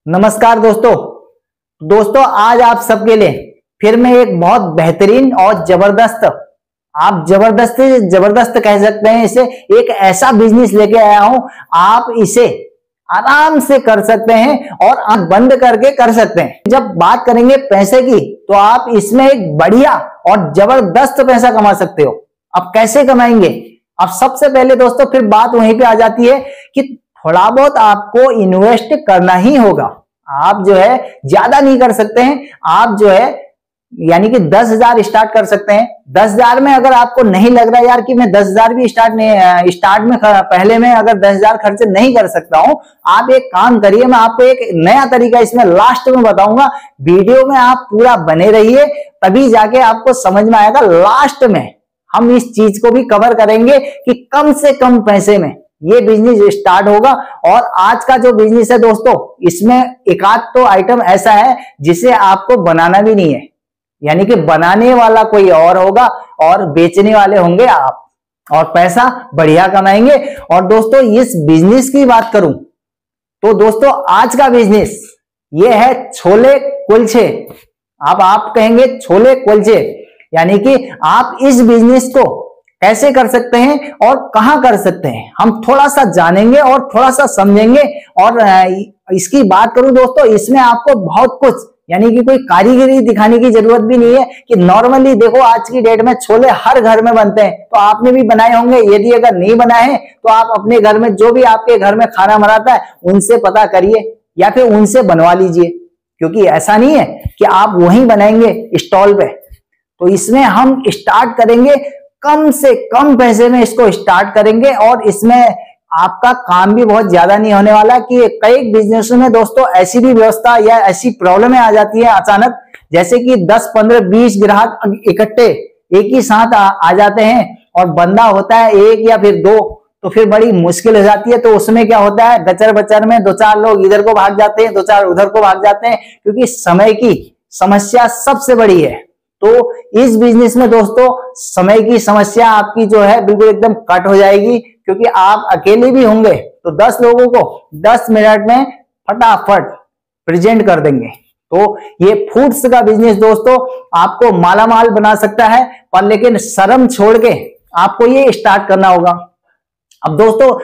नमस्कार दोस्तों आज आप सबके लिए फिर मैं एक बहुत बेहतरीन और जबरदस्त, आप जबरदस्त कह सकते हैं इसे, एक ऐसा बिजनेस लेके आया हूं। आप इसे आराम से कर सकते हैं और आंख बंद करके कर सकते हैं। जब बात करेंगे पैसे की तो आप इसमें एक बढ़िया और जबरदस्त पैसा कमा सकते हो। अब कैसे कमाएंगे? अब सबसे पहले दोस्तों फिर बात वहीं पे आ जाती है कि थोड़ा बहुत आपको इन्वेस्ट करना ही होगा। आप जो है ज्यादा नहीं कर सकते हैं, आप जो है यानी कि 10,000 स्टार्ट कर सकते हैं। 10,000 में अगर आपको नहीं लग रहा यार कि मैं 10,000 भी स्टार्ट में पहले में अगर 10,000 खर्चे नहीं कर सकता हूं, आप एक काम करिए, मैं आपको एक नया तरीका इसमें लास्ट में बताऊंगा। वीडियो में आप पूरा बने रहिए, तभी जाके आपको समझ में आएगा। लास्ट में हम इस चीज को भी कवर करेंगे कि कम से कम पैसे में ये बिजनेस स्टार्ट होगा। और आज का जो बिजनेस है दोस्तों, इसमें एक आध तो आइटम ऐसा है जिसे आपको बनाना भी नहीं है, यानी कि बनाने वाला कोई और होगा और बेचने वाले होंगे आप, और पैसा बढ़िया कमाएंगे। और दोस्तों इस बिजनेस की बात करूं तो दोस्तों आज का बिजनेस ये है छोले कुलचे। अब आप कहेंगे छोले कुलचे, यानी कि आप इस बिजनेस को कैसे कर सकते हैं और कहां कर सकते हैं, हम थोड़ा सा जानेंगे और थोड़ा सा समझेंगे। और इसकी बात करूं दोस्तों, इसमें आपको बहुत कुछ यानी कि कोई कारीगरी दिखाने की जरूरत भी नहीं है कि नॉर्मली देखो आज की डेट में छोले हर घर में बनते हैं, तो आपने भी बनाए होंगे। यदि अगर नहीं बनाए हैं तो आप अपने घर में जो भी आपके घर में खाना बनाता है उनसे पता करिए या फिर उनसे बनवा लीजिए, क्योंकि ऐसा नहीं है कि आप वहीं बनाएंगे स्टॉल पे। तो इसमें हम स्टार्ट करेंगे कम से कम पैसे में, इसको स्टार्ट करेंगे। और इसमें आपका काम भी बहुत ज्यादा नहीं होने वाला कि कई बिजनेस में दोस्तों ऐसी भी व्यवस्था या ऐसी प्रॉब्लमें आ जाती है अचानक, जैसे कि 10, 15, 20 ग्राहक इकट्ठे एक ही साथ आ जाते हैं और बंदा होता है एक या फिर दो, तो फिर बड़ी मुश्किल हो जाती है। तो उसमें क्या होता है, गचर बचर में 2-4 लोग इधर को भाग जाते हैं, 2-4 उधर को भाग जाते हैं, क्योंकि समय की समस्या सबसे बड़ी है। तो इस बिजनेस में दोस्तों समय की समस्या आपकी जो है बिल्कुल एकदम कट हो जाएगी, क्योंकि आप अकेले भी होंगे तो 10 लोगों को 10 मिनट में फटाफट प्रेजेंट कर देंगे। तो ये फूड्स का बिजनेस दोस्तों आपको मालामाल बना सकता है, पर लेकिन शर्म छोड़ के आपको ये स्टार्ट करना होगा। अब दोस्तों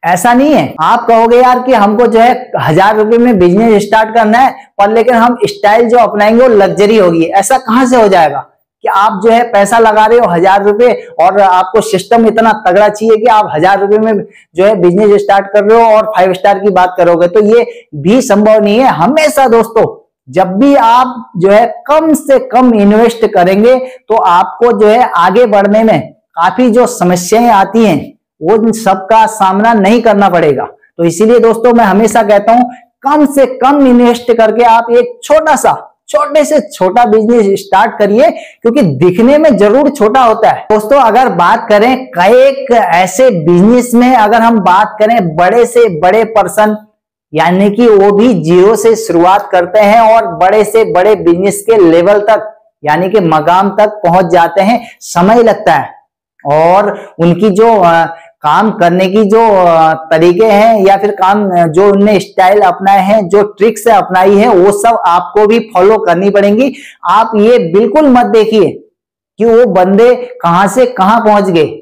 ऐसा नहीं है, आप कहोगे यार कि हमको जो है 1,000 रुपए में बिजनेस स्टार्ट करना है, पर लेकिन हम स्टाइल जो अपनाएंगे वो लग्जरी होगी। ऐसा कहां से हो जाएगा कि आप जो है पैसा लगा रहे हो 1,000 रुपए और आपको सिस्टम इतना तगड़ा चाहिए कि आप 1,000 रुपए में जो है बिजनेस स्टार्ट कर रहे हो और 5 स्टार की बात करोगे, तो ये भी संभव नहीं है। हमेशा दोस्तों जब भी आप जो है कम से कम इन्वेस्ट करेंगे तो आपको जो है आगे बढ़ने में काफी जो समस्याएं आती हैं वो सबका सामना नहीं करना पड़ेगा। तो इसीलिए दोस्तों मैं हमेशा कहता हूं कम से कम इन्वेस्ट करके आप एक छोटे से छोटा बिजनेस स्टार्ट करिए, क्योंकि दिखने में जरूर छोटा होता है। दोस्तों अगर बात करें एक ऐसे बिजनेस में, अगर हम बात करें बड़े से बड़े पर्सन, यानी कि वो भी जीरो से शुरुआत करते हैं और बड़े से बड़े बिजनेस के लेवल तक यानी कि मकाम तक पहुंच जाते हैं, समय लगता है। और उनकी जो काम करने की जो तरीके हैं या फिर काम जो उनने स्टाइल अपनाए हैं, जो ट्रिक्स अपनाई है, वो सब आपको भी फॉलो करनी पड़ेंगी। आप ये बिल्कुल मत देखिए कि वो बंदे कहां से कहां पहुंच गए,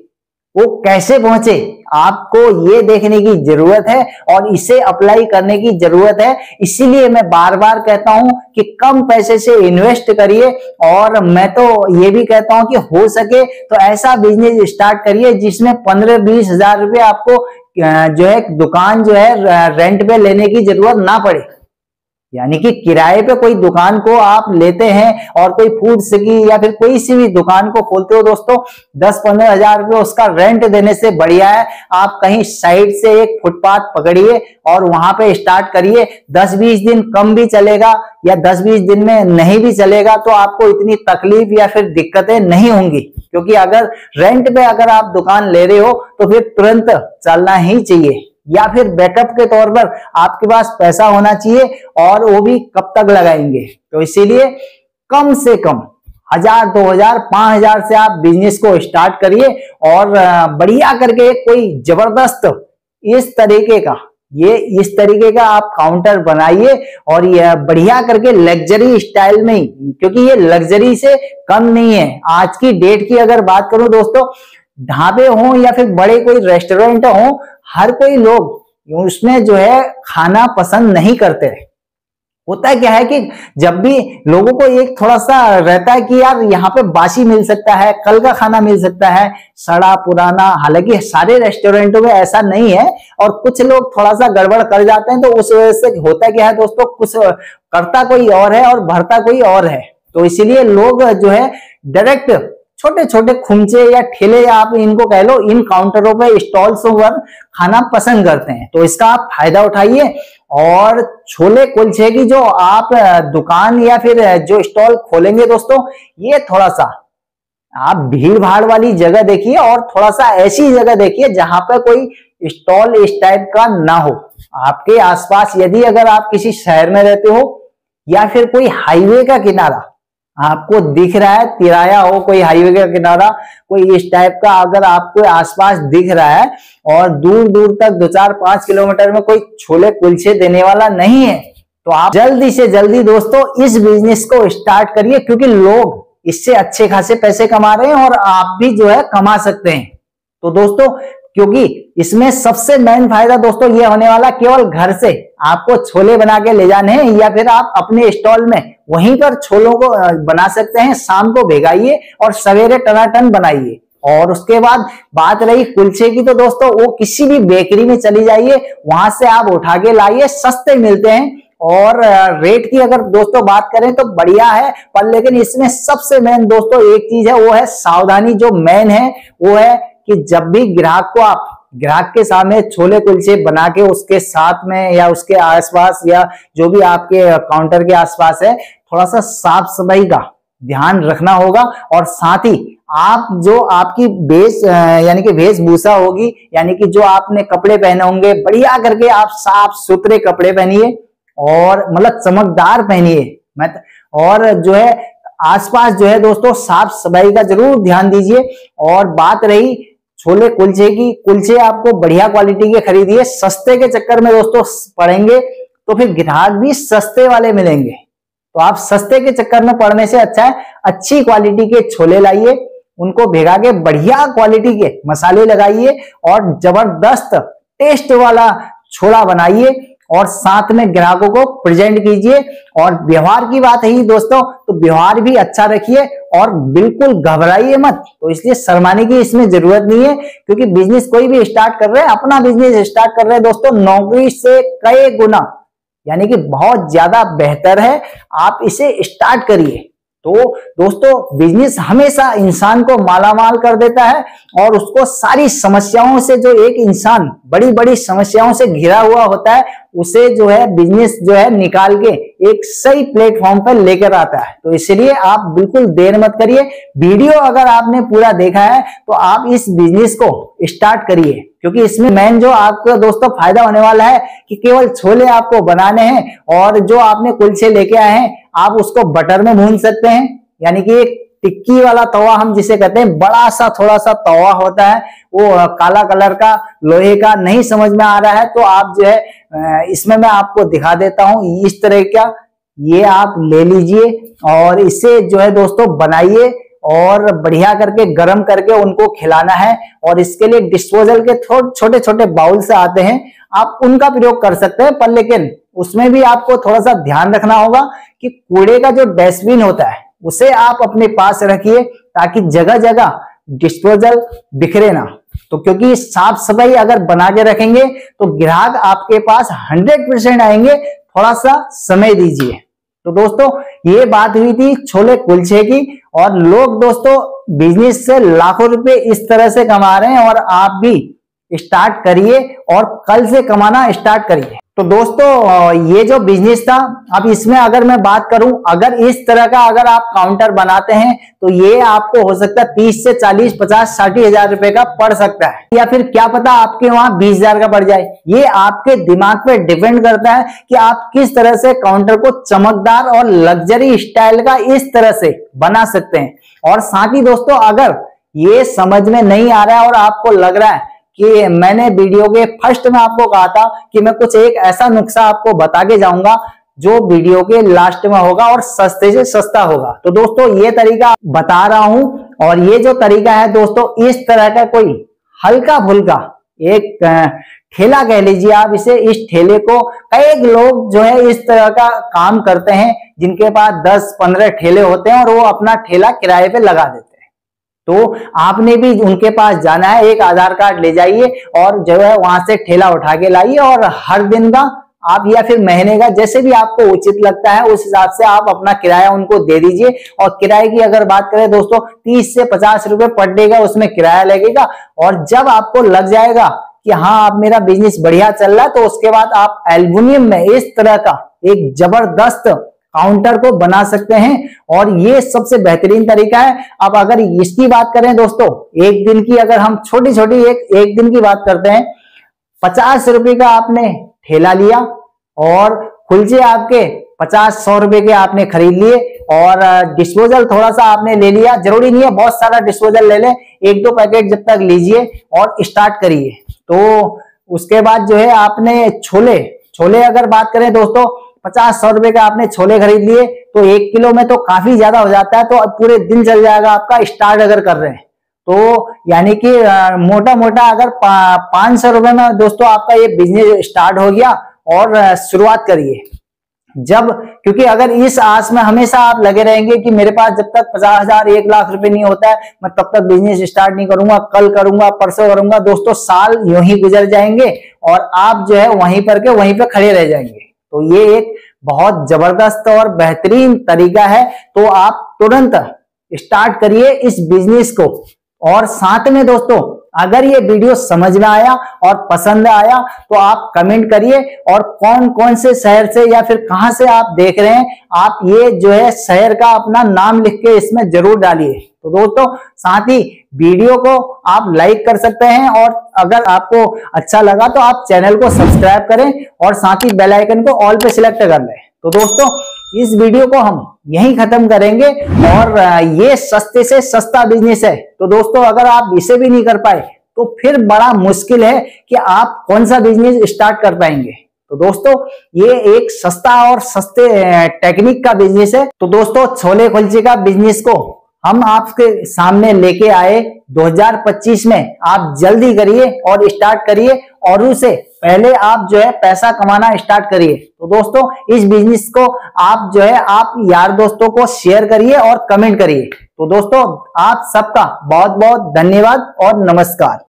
वो कैसे पहुंचे। आपको ये देखने की जरूरत है और इसे अप्लाई करने की जरूरत है। इसीलिए मैं बार बार कहता हूं कि कम पैसे से इन्वेस्ट करिए। और मैं तो ये भी कहता हूं कि हो सके तो ऐसा बिजनेस स्टार्ट करिए जिसमें 15-20 हजार रुपये आपको जो है दुकान जो है रेंट पे लेने की जरूरत ना पड़े, यानी कि किराए पे कोई दुकान को आप लेते हैं और कोई फूड्स की या फिर कोई सी भी दुकान को खोलते हो दोस्तों, 10-15 हजार रुपये उसका रेंट देने से बढ़िया है आप कहीं साइड से एक फुटपाथ पकड़िए और वहां पे स्टार्ट करिए। 10-20 दिन कम भी चलेगा या 10-20 दिन में नहीं भी चलेगा तो आपको इतनी तकलीफ या फिर दिक्कतें नहीं होंगी, क्योंकि अगर रेंट पे अगर आप दुकान ले रहे हो तो फिर तुरंत चलना ही चाहिए, या फिर बैकअप के तौर पर आपके पास पैसा होना चाहिए, और वो भी कब तक लगाएंगे। तो इसीलिए कम से कम 1,000, 2,000, 5,000 से आप बिजनेस को स्टार्ट करिए और बढ़िया करके कोई जबरदस्त इस तरीके का ये इस तरीके का आप काउंटर बनाइए और ये बढ़िया करके लग्जरी स्टाइल में ही, क्योंकि ये लग्जरी से कम नहीं है। आज की डेट की अगर बात करूं दोस्तों, ढाबे हों या फिर बड़े कोई रेस्टोरेंट हों, हर कोई लोग उसमें जो है खाना पसंद नहीं करते। होता है क्या है कि जब भी लोगों को एक थोड़ा सा रहता है कि यार यहाँ पे बासी मिल सकता है, कल का खाना मिल सकता है, सड़ा पुराना। हालांकि सारे रेस्टोरेंटों में ऐसा नहीं है और कुछ लोग थोड़ा सा गड़बड़ कर जाते हैं, तो उस वजह से होता क्या है दोस्तों, कुछ करता कोई और है और भरता कोई और है। तो इसीलिए लोग जो है डायरेक्ट छोटे छोटे खुमचे या ठेले या आप इनको कह लो, इन काउंटरों पे स्टॉल्स पर खाना पसंद करते हैं। तो इसका आप फायदा उठाइए और छोले कुलचे की जो आप दुकान या फिर जो स्टॉल खोलेंगे दोस्तों, ये थोड़ा सा आप भीड़ भाड़ वाली जगह देखिए और थोड़ा सा ऐसी जगह देखिए जहां पर कोई स्टॉल इस टाइप का ना हो। आपके आसपास यदि अगर आप किसी शहर में रहते हो या फिर कोई हाईवे का किनारा आपको दिख रहा है, तिराया हो कोई हाईवे का किनारा, कोई इस टाइप का अगर आपको आसपास दिख रहा है और दूर दूर तक 2-4-5 किलोमीटर में कोई छोले कुलचे देने वाला नहीं है, तो आप जल्दी से जल्दी दोस्तों इस बिजनेस को स्टार्ट करिए, क्योंकि लोग इससे अच्छे खासे पैसे कमा रहे हैं और आप भी जो है कमा सकते हैं। तो दोस्तों, क्योंकि इसमें सबसे मेन फायदा दोस्तों ये होने वाला, केवल घर से आपको छोले बना के ले जाने हैं या फिर आप अपने स्टॉल में वहीं पर छोलों को बना सकते हैं। शाम को भिगाइए और सवेरे टनाटन बनाइए। और उसके बाद बात रही कुलचे की, तो दोस्तों वो किसी भी बेकरी में चली जाइए, वहां से आप उठा के लाइए, सस्ते मिलते हैं। और रेट की अगर दोस्तों बात करें तो बढ़िया है, पर लेकिन इसमें सबसे मेन दोस्तों एक चीज है, वो है सावधानी। जो मेन है वो है कि जब भी ग्राहक को आप ग्राहक के सामने छोले कुलचे बना के उसके साथ में या उसके आसपास या जो भी आपके काउंटर के आसपास है, थोड़ा सा साफ सफाई का ध्यान रखना होगा। और साथ ही आप जो आपकी यानी कि वेशभूषा होगी, यानी कि जो आपने कपड़े पहने होंगे, बढ़िया करके आप साफ सुथरे कपड़े पहनिए और मतलब चमकदार पहनिए। और जो है आसपास जो है दोस्तों साफ सफाई का जरूर ध्यान दीजिए। और बात रही छोले कुलचे की, कुलचे आपको बढ़िया क्वालिटी के खरीदिए। सस्ते के चक्कर में दोस्तों पड़ेंगे तो फिर ग्राहक भी सस्ते वाले मिलेंगे। तो आप सस्ते के चक्कर में पड़ने से अच्छा है अच्छी क्वालिटी के छोले लाइए, उनको भिगा के बढ़िया क्वालिटी के मसाले लगाइए और जबरदस्त टेस्ट वाला छोला बनाइए और साथ में ग्राहकों को प्रेजेंट कीजिए। और व्यवहार की बात है दोस्तों, तो व्यवहार भी अच्छा रखिए और बिल्कुल घबराइए मत। तो इसलिए शर्माने की इसमें जरूरत नहीं है, क्योंकि बिजनेस कोई भी स्टार्ट कर रहे हैं, अपना बिजनेस स्टार्ट कर रहे हैं दोस्तों, नौकरी से कई गुना यानी कि बहुत ज्यादा बेहतर है। आप इसे स्टार्ट करिए। तो दोस्तों बिजनेस हमेशा इंसान को मालामाल कर देता है और उसको सारी समस्याओं से, जो एक इंसान बड़ी बड़ी समस्याओं से घिरा हुआ होता है, उसे जो है बिजनेस जो है निकाल के एक सही प्लेटफॉर्म पर लेकर आता है। तो इसलिए आप बिल्कुल देर मत करिए। वीडियो अगर आपने पूरा देखा है तो आप इस बिजनेस को स्टार्ट करिए, क्योंकि इसमें मेन जो आपको दोस्तों फायदा होने वाला है कि केवल छोले आपको बनाने हैं और जो आपने कुलचे लेके आए हैं आप उसको बटर में भून सकते हैं। यानी कि एक टिक्की वाला तवा हम जिसे कहते हैं, बड़ा सा थोड़ा सा तवा होता है, वो काला कलर का लोहे का, नहीं समझ में आ रहा है तो आप जो है इसमें मैं आपको दिखा देता हूं। इस तरह का ये आप ले लीजिए और इसे जो है दोस्तों बनाइए और बढ़िया करके गरम करके उनको खिलाना है। और इसके लिए डिस्पोजल के छोटे छोटे बाउल से आते हैं, आप उनका प्रयोग कर सकते हैं, पर लेकिन उसमें भी आपको थोड़ा सा ध्यान रखना होगा कि कूड़े का जो डस्टबिन होता है उसे आप अपने पास रखिए, ताकि जगह जगह डिस्पोजल बिखरे ना। तो क्योंकि साफ सफाई अगर बना के रखेंगे तो ग्राहक आपके पास 100% आएंगे। थोड़ा सा समय दीजिए। तो दोस्तों ये बात हुई थी छोले कुलचे की, और लोग दोस्तों बिजनेस से लाखों रुपए इस तरह से कमा रहे हैं और आप भी स्टार्ट करिए और कल से कमाना स्टार्ट करिए। तो दोस्तों ये जो बिजनेस था, अब इसमें अगर मैं बात करूं, अगर इस तरह का अगर आप काउंटर बनाते हैं तो ये आपको हो सकता है 30 से 40, 50, 60 हजार रुपए का पड़ सकता है, या फिर क्या पता आपके वहां 20,000 का पड़ जाए। ये आपके दिमाग पे डिपेंड करता है कि आप किस तरह से काउंटर को चमकदार और लग्जरी स्टाइल का इस तरह से बना सकते हैं। और साथ ही दोस्तों अगर ये समझ में नहीं आ रहा है और आपको लग रहा है कि मैंने वीडियो के फर्स्ट में आपको कहा था कि मैं कुछ एक ऐसा नुस्खा आपको बता के जाऊंगा जो वीडियो के लास्ट में होगा और सस्ते से सस्ता होगा। तो दोस्तों ये तरीका बता रहा हूं, और ये जो तरीका है दोस्तों, इस तरह का कोई हल्का फुल्का एक ठेला कह लीजिए आप इसे, इस ठेले को कई लोग जो है इस तरह का काम करते हैं, जिनके पास 10-15 ठेले होते हैं और वो अपना ठेला किराए पे लगा देते हैं। तो आपने भी उनके पास जाना है, एक आधार कार्ड ले जाइए और जो है वहां से ठेला उठा के लाइए, और हर दिन का आप या फिर महीने का जैसे भी आपको उचित लगता है उस हिसाब से आप अपना किराया उनको दे दीजिए। और किराए की अगर बात करें दोस्तों, 30 से 50 रुपए पर डे का उसमें किराया लगेगा। और जब आपको लग जाएगा कि हाँ अब मेरा बिजनेस बढ़िया चल रहा है, तो उसके बाद आप एल्युमिनियम में इस तरह का एक जबरदस्त काउंटर को बना सकते हैं, और ये सबसे बेहतरीन तरीका है। अब अगर इसकी बात करें दोस्तों, एक दिन की अगर हम छोटी छोटी एक दिन की बात करते हैं, 50 रुपए का आपने ठेला लिया और कुलचे आपके 50-100 रुपए के आपने खरीद लिए, और डिस्पोजल थोड़ा सा आपने ले लिया, जरूरी नहीं है बहुत सारा डिस्पोजल ले लें, 1-2 पैकेट जब तक लीजिए और स्टार्ट करिए। तो उसके बाद जो है आपने छोले अगर बात करें दोस्तों, 50-100 रुपए का आपने छोले खरीद लिए, तो 1 किलो में तो काफी ज्यादा हो जाता है, तो अब पूरे दिन चल जाएगा आपका स्टार्ट अगर कर रहे हैं तो। यानी कि मोटा मोटा अगर 500 रुपए में दोस्तों आपका ये बिजनेस स्टार्ट हो गया। और शुरुआत करिए जब, क्योंकि अगर इस आस में हमेशा आप लगे रहेंगे कि मेरे पास जब तक 50,000 1 लाख रुपए नहीं होता है मैं तब तक बिजनेस स्टार्ट नहीं करूंगा, कल करूंगा, परसों करूंगा, दोस्तों साल यूं ही गुजर जाएंगे और आप जो है वहीं पर के वहीं पे खड़े रह जाएंगे। तो ये एक बहुत जबरदस्त और बेहतरीन तरीका है, तो आप तुरंत स्टार्ट करिए इस बिजनेस को। और साथ में दोस्तों अगर ये वीडियो समझ में आया और पसंद आया तो आप कमेंट करिए, और कौन कौन से शहर से या फिर कहां से आप देख रहे हैं, आप ये जो है शहर का अपना नाम लिख के इसमें जरूर डालिए। तो दोस्तों साथ ही वीडियो को आप लाइक कर सकते हैं, और अगर आपको अच्छा लगा तो आप चैनल को सब्सक्राइब करें और साथ ही बेल आइकन को ऑल पे सिलेक्ट कर लें। तो दोस्तों इस वीडियो को हम यहीं खत्म करेंगे, और ये सस्ते से सस्ता बिजनेस है। तो दोस्तों अगर आप इसे भी नहीं कर पाए तो फिर बड़ा मुश्किल है कि आप कौन सा बिजनेस स्टार्ट कर पाएंगे। तो दोस्तों ये एक सस्ता और सस्ते टेक्निक का बिजनेस है। तो दोस्तों छोले कुलचे का बिजनेस को हम आपके सामने लेके आए 2025 में। आप जल्दी करिए और स्टार्ट करिए, और उससे पहले आप जो है पैसा कमाना स्टार्ट करिए। तो दोस्तों इस बिजनेस को आप जो है आप यार दोस्तों को शेयर करिए और कमेंट करिए। तो दोस्तों आप सबका बहुत बहुत धन्यवाद और नमस्कार।